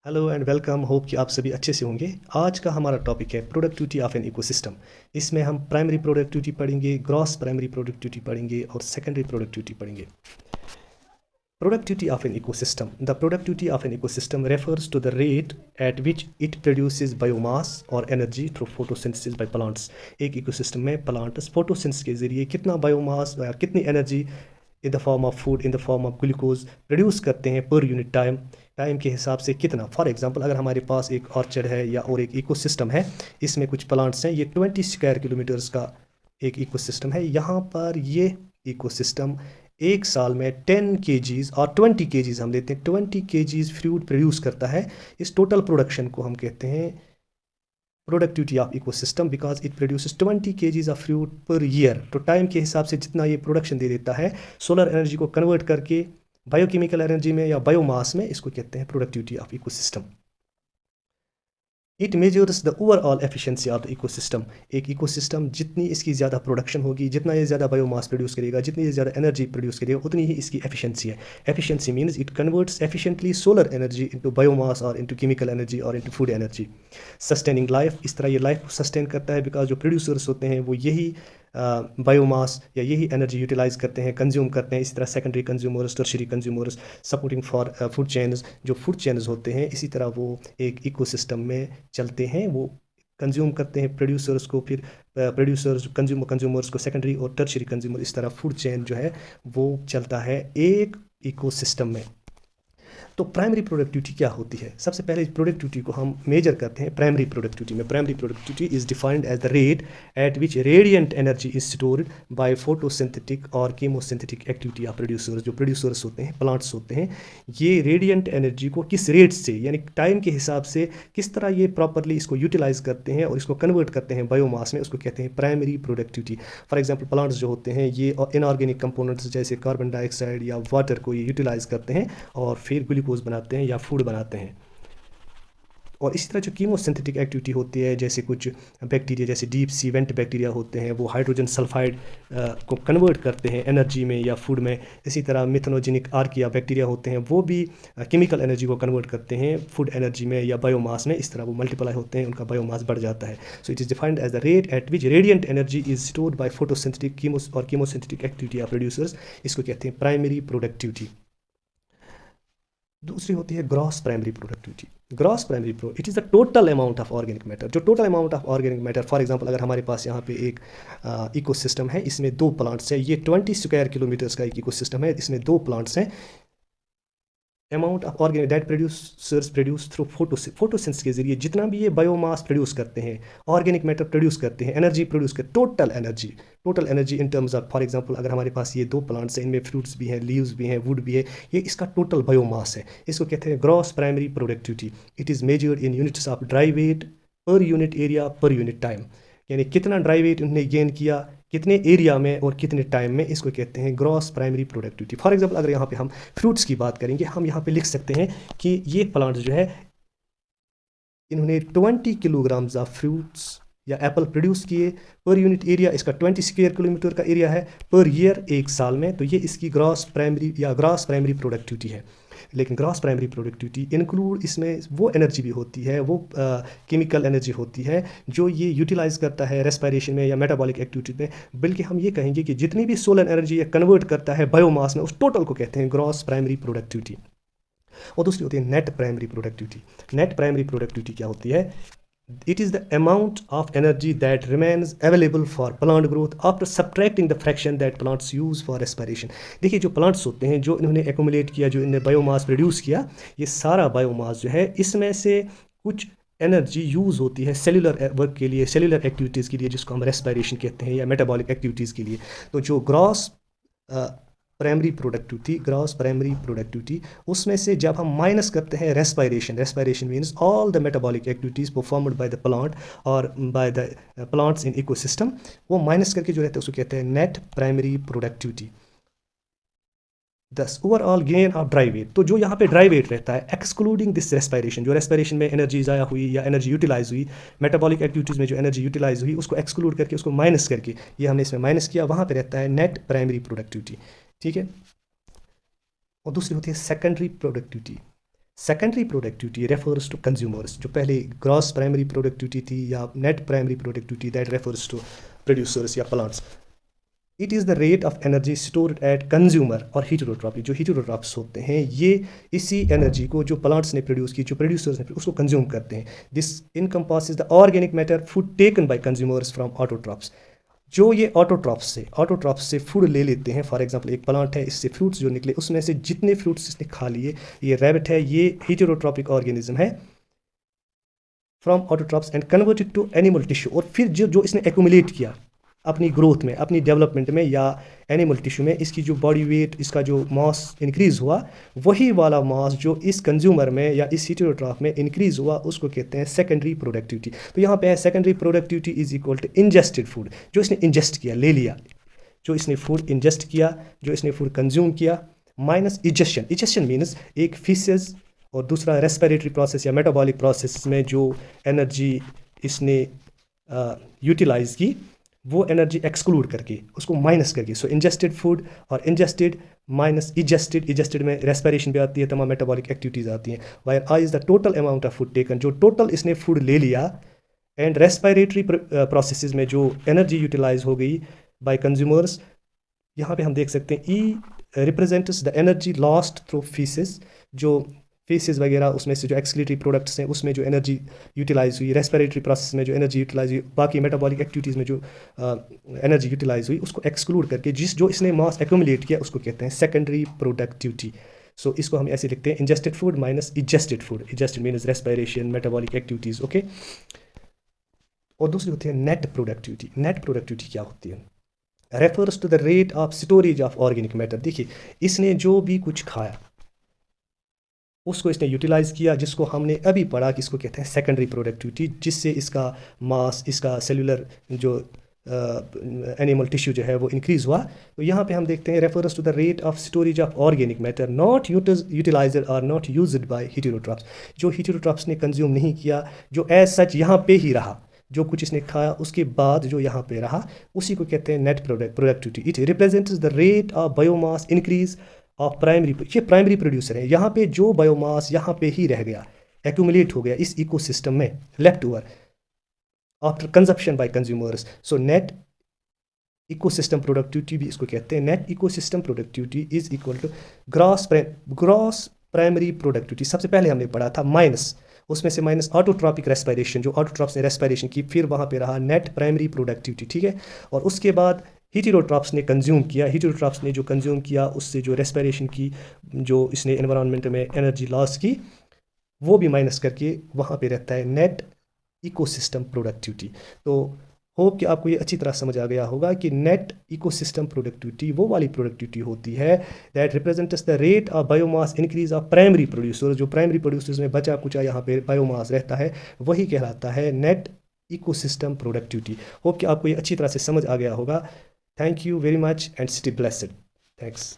Hello and welcome. Hope कि आप सभी अच्छे से होंगे। आज का हमारा टॉपिक है प्रोडक्टिविटी ऑफ एन इकोसिस्टम। इसमें हम प्राइमरी प्रोडक्टिविटी पढ़ेंगे, ग्रॉस प्राइमरी प्रोडक्टिविटी पढ़ेंगे और सेकेंडरी प्रोडक्टिविटी पढ़ेंगे। Productivity of an ecosystem. The productivity of an ecosystem refers to the rate at which it produces biomass or energy through photosynthesis by plants. एक ecosystem में plants photosynthesis के जरिए कितना biomass या कितनी energy in the form of food, in the form of glucose produce करते हैं पर यूनिट टाइम के हिसाब से कितना। फॉर एग्जांपल, अगर हमारे पास एक ऑर्चर्ड है या और एक इकोसिस्टम है, इसमें कुछ प्लांट्स हैं, ये 20 स्क्वायर किलोमीटर्स का एक इकोसिस्टम है। यहाँ पर ये इकोसिस्टम एक साल में 10 केजीज और 20 केजीज हम लेते हैं, 20 केजीज फ्रूट प्रोड्यूस करता है। इस टोटल प्रोडक्शन को हम कहते हैं productivity of ecosystem, because it produces 20 KGs of fruit per year. तो टाइम के हिसाब से जितना ये प्रोडक्शन दे देता है, सोलर एनर्जी को कन्वर्ट करके बायोकेमिकल एनर्जी में या बायोमास में, इसको कहते हैं productivity of ecosystem. It measures the overall efficiency of the ecosystem. एक इकोसिस्टम जितनी इसकी ज़्यादा प्रोडक्शन होगी, जितना ये ज़्यादा बायोमास प्रोड्यूस करेगा, जितनी ये ज़्यादा एनर्जी प्रोड्यूस करेगा, उतनी ही इसकी एफिशिएंसी है। Efficiency means it converts efficiently solar energy into biomass और इनटू केमिकल एनर्जी और into food energy. Sustaining life, इस तरह ये लाइफ को सस्टेन करता है, बिकॉज जो प्रोड्यूसर्स होते हैं वो यही बायोमास या यही एनर्जी यूटिलाइज करते हैं, कंज्यूम करते हैं। इसी तरह secondary consumers, tertiary consumers, supporting for food chains, जो फूड चेन्स होते हैं, इसी तरह वो एक इकोसिस्टम में चलते हैं। वो कंज्यूम करते हैं प्रोड्यूसर्स को, फिर प्रोड्यूसर्स कंज्यूमर्स को, सेकेंडरी और टर्शियरी कंज्यूमर, इस तरह फूड चेन जो है वो चलता है एक इकोसिस्टम में। तो प्राइमरी प्रोडक्टिविटी क्या होती है? सबसे पहले प्रोडक्टिविटी को हम मेजर करते हैं प्राइमरी प्रोडक्टिविटी में। Primary productivity is defined as the rate at which radiant energy is stored by photosynthetic और कीमोसिंथेटिक एक्टिविटी ऑफ प्रोड्यूसर्स। जो प्रोड्यूसर्स होते हैं, प्लांट्स होते हैं, ये रेडिएंट एनर्जी को किस रेट से, यानी टाइम के हिसाब से किस तरह ये प्रॉपरली इसको यूटिलाइज करते हैं और इसको कन्वर्ट करते हैं बायोमास में, उसको कहते हैं primary productivity. For example, plants जो होते हैं ये इनऑर्गेनिक कंपोनेंट्स जैसे कार्बन डाइऑक्साइड या वाटर को ये यूटिलाइज करते हैं और फिर ग्लूकोज बनाते हैं या फूड बनाते हैं। और इसी तरह जो कीमोसिंथेटिक एक्टिविटी होती है, जैसे कुछ बैक्टीरिया, जैसे डीप सी वेंट बैक्टीरिया होते हैं, वो हाइड्रोजन सल्फाइड को कन्वर्ट करते हैं एनर्जी में या फूड में। इसी तरह मिथेनोजेनिक आर्किया बैक्टीरिया होते हैं, वो भी केमिकल एनर्जी को कन्वर्ट करते हैं फूड एनर्जी में या बायोमास में। इस तरह वो मल्टीप्लाई होते हैं, उनका बायोमास बढ़ जाता है। So it is defined as the rate at which radiant energy is stored by photosynthetic chemosynthetic activity of producers. इसको कहते हैं प्राइमरी प्रोडक्टिविटी। दूसरी होती है gross primary productivity. Gross primary it is the total amount of organic matter. जो total amount of organic matter, for example, अगर हमारे पास यहाँ पे एक इकोसिस्टम है, इसमें 2 प्लांट्स हैं, ये 20 स्क्वायर किलोमीटर्स का एक इकोसिस्टम है, इसमें 2 प्लांट्स हैं। Amount of organic that producers produce through photosynthesis के जरिए जितना भी ये बायोमास प्रोड्यूस करते हैं, ऑर्गेनिक मैटर प्रोड्यूस करते हैं, एनर्जी प्रोड्यूस करते, total energy in terms of, for example, अगर हमारे पास ये 2 प्लांट्स हैं, इनमें फ्रूट्स भी हैं, लीव्स भी हैं, वुड भी है, ये इसका टोटल बायोमास है। इसको कहते हैं gross primary productivity. It is measured in units of dry weight per unit area per unit time, यानी कितना ड्राई वेट उन्होंने गेन किया, कितने एरिया में और कितने टाइम में, इसको कहते हैं gross primary productivity. For example, अगर यहाँ पे हम फ्रूट्स की बात करेंगे, हम यहाँ पे लिख सकते हैं कि ये प्लांट्स जो है, इन्होंने 20 किलोग्राम्स ऑफ फ्रूट्स या एप्पल प्रोड्यूस किए पर यूनिट एरिया। इसका 20 स्क्वायर किलोमीटर का एरिया है पर ईयर, एक साल में। तो ये इसकी ग्रॉस प्राइमरी प्रोडक्टिविटी है। लेकिन ग्रॉस प्राइमरी प्रोडक्टिविटी इंक्लूड, इसमें वो एनर्जी भी होती है, वो केमिकल एनर्जी होती है जो ये यूटिलाइज करता है रेस्पिरेशन में या मेटाबॉलिक एक्टिविटी में। बल्कि हम ये कहेंगे कि जितनी भी सोलर एनर्जी ये कन्वर्ट करता है बायोमास में, उस टोटल को कहते हैं ग्रॉस प्राइमरी प्रोडक्टिविटी। और दूसरी होती है net primary productivity. Net primary productivity क्या होती है? It is the amount of energy that remains available for plant growth after subtracting the fraction that plants use for respiration। देखिए, जो प्लांट्स होते हैं, जो इन्होंने एक्यूमुलेट किया, जो इन्होंने बायोमास प्रोड्यूस किया, ये सारा बायोमास जो है, इसमें से कुछ एनर्जी यूज़ होती है सेलुलर वर्क के लिए, सेलुलर एक्टिविटीज़ के लिए, जिसको हम रेस्पिरेशन कहते हैं, या मेटाबॉलिक एक्टिविटीज़ के लिए। तो जो ग्रॉस प्राइमरी प्रोडक्टिविटी, उसमें से जब हम माइनस करते हैं respiration means all the metabolic activities performed by the plant और by the plants in ecosystem, वो माइनस करके जो रहता है उसको कहते हैं net primary productivity. Thus overall gain of dry weight. तो जो यहाँ पे ड्राई वेट रहता है, एक्सक्लूडिंग दिस रेस्पिरेशन, जो रेस्पिरेशन में एनर्जी ज़ाया हुई या एनर्जी यूटिलाइज हुई, मेटाबॉलिक एक्टिविटीज़ में जो एनर्जी यूटिलाइज हुई, उसको एक्सक्लूड करके, उसको माइनस करके, ये हमने इसमें माइनस किया, वहाँ पे रहता है नेट प्राइमरी प्रोडक्टिविटी। ठीक है। और दूसरी होती है secondary productivity. Secondary productivity refers to consumers, जो पहले ग्रॉस प्राइमरी प्रोडक्टिविटी थी या net primary productivity, that refers to producers या plants. It is the rate of energy stored at consumer और हीटेरोट्रॉपी, जो हीटेरोट्रॉप्स होते हैं ये इसी एनर्जी को जो प्लांट्स ने प्रोड्यूस की, जो प्रोड्यूसर्स ने उसको कंज्यूम करते हैं। This encompasses the organic matter food taken by consumers from autotrophs, जो ये ऑटोट्रॉप्स से फूड ले लेते हैं। फॉर एग्जांपल एक प्लांट है, इससे फ्रूट्स जो निकले उसमें से जितने फ्रूट्स इसने खा लिए, ये रैबिट है, ये हीटेरोट्रॉपिक ऑर्गेनिज्म है, from autotrophs and converted to animal tissue, और फिर जो इसने एक्यूमुलेट किया अपनी ग्रोथ में, अपनी डेवलपमेंट में या एनिमल टिश्यू में, इसकी जो बॉडी वेट, इसका जो मास इंक्रीज़ हुआ, वही वाला मास जो इस कंज्यूमर में या इस हीटेरोट्रॉप में इंक्रीज़ हुआ उसको कहते हैं सेकेंडरी प्रोडक्टिविटी। तो यहाँ पे है secondary productivity is equal to ingested food, जो इसने इंजेस्ट किया, ले लिया, जो इसने फूड इंजेस्ट किया, जो इसने फूड कंज्यूम किया, माइनस इजेशन। इजेशन मीन्स एक फीसेस और दूसरा रेस्पिरेटरी प्रोसेस या मेटाबॉलिक प्रोसेस में जो एनर्जी इसने यूटिलाइज की, वो एनर्जी एक्सक्लूड करके, उसको माइनस करके। सो इंजेस्टेड फूड और इंजेस्टेड माइनस इजेस्टेड, इजेस्टेड में रेस्पिरेशन भी आती है, तमाम मेटाबॉलिक एक्टिविटीज़ आती हैं। Wire I is the total amount of food taken, जो टोटल इसने फूड ले लिया, एंड रेस्पिरेटरी प्रोसेसेस में जो एनर्जी यूटिलाइज हो गई बाय कंज्यूमर्स। यहाँ पे हम देख सकते हैं E represents the energy lost through faeces, जो फीसेस वगैरह उसमें से जो एक्सक्रीटरी प्रोडक्ट्स हैं उसमें जो एनर्जी यूटिलाइज हुई, रेस्पिरेटरी प्रोसेस में जो एनर्जी यूटिलाइज हुई, बाकी मेटाबॉलिक एक्टिविटीज़ में जो एनर्जी यूटिलाइज हुई, उसको एक्सक्लूड करके जो इसने मास एक्यूमुलेट किया उसको कहते हैं सेकेंडरी प्रोडक्टिविटी। सो इसको हम ऐसे लिखते हैं ingested food minus egested food. Egested means respiration, metabolic activities, okay. और दूसरी होती है नेट प्रोडक्टिविटी। नेट प्रोडक्टिविटी क्या होती है? Refers to the rate of storage of organic matter. देखिए, इसने जो भी कुछ खाया उसको इसने यूटिलाइज़ किया, जिसको हमने अभी पढ़ा कि इसको कहते हैं सेकेंडरी प्रोडक्टिविटी, जिससे इसका मास, इसका सेलुलर जो एनिमल टिश्यू जो है वो इंक्रीज़ हुआ। तो यहाँ पे हम देखते हैं refers to the rate of storage of organic matter not utilised और नॉट यूज्ड बाय हीटेरोट्रॉप्स, जो हीटेरोट्रॉप्स ने कंज्यूम नहीं किया, जो एज सच यहाँ पे ही रहा, जो कुछ इसने खाया उसके बाद जो यहाँ पे रहा, उसी को कहते हैं net productivity. It represents the rate of biomass increase of primary, ये प्राइमरी प्रोड्यूसर है। यहाँ पे जो बायोमास यहाँ पे ही रह गया, एक्यूमुलेट हो गया इस इकोसिस्टम में, left over after consumption by consumers. So net ecosystem productivity भी इसको कहते हैं। Net ecosystem productivity is equal to gross primary productivity. सबसे पहले हमने पढ़ा था माइनस, उसमें से माइनस ऑटोट्रॉपिक रेस्पिरेशन, जो ऑटोट्रॉप्स ने रेस्पिरेशन की, फिर वहाँ पे रहा नेट प्राइमरी प्रोडक्टिविटी, ठीक है। और उसके बाद हीटेरोट्रॉप्स ने कंज्यूम किया, हीटेरोट्रॉप्स ने जो कंज्यूम किया उससे जो रेस्पिरेशन की, जो इसने एनवायरनमेंट में एनर्जी लॉस की, वो भी माइनस करके वहाँ पे रहता है नेट इकोसिस्टम प्रोडक्टिविटी। तो होप कि आपको ये अच्छी तरह समझ आ गया होगा कि नेट इकोसिस्टम प्रोडक्टिविटी वो वाली प्रोडक्टिविटी होती है that represents the rate of biomass increase of primary producer. जो प्राइमरी प्रोड्यूसर्स में बचा कुचा यहाँ पे बायोमास रहता है, वही कहलाता है नेट इकोसिस्टम प्रोडक्टिविटी। होप कि आपको ये अच्छी तरह से समझ आ गया होगा। Thank you very much and stay blessed. Thanks.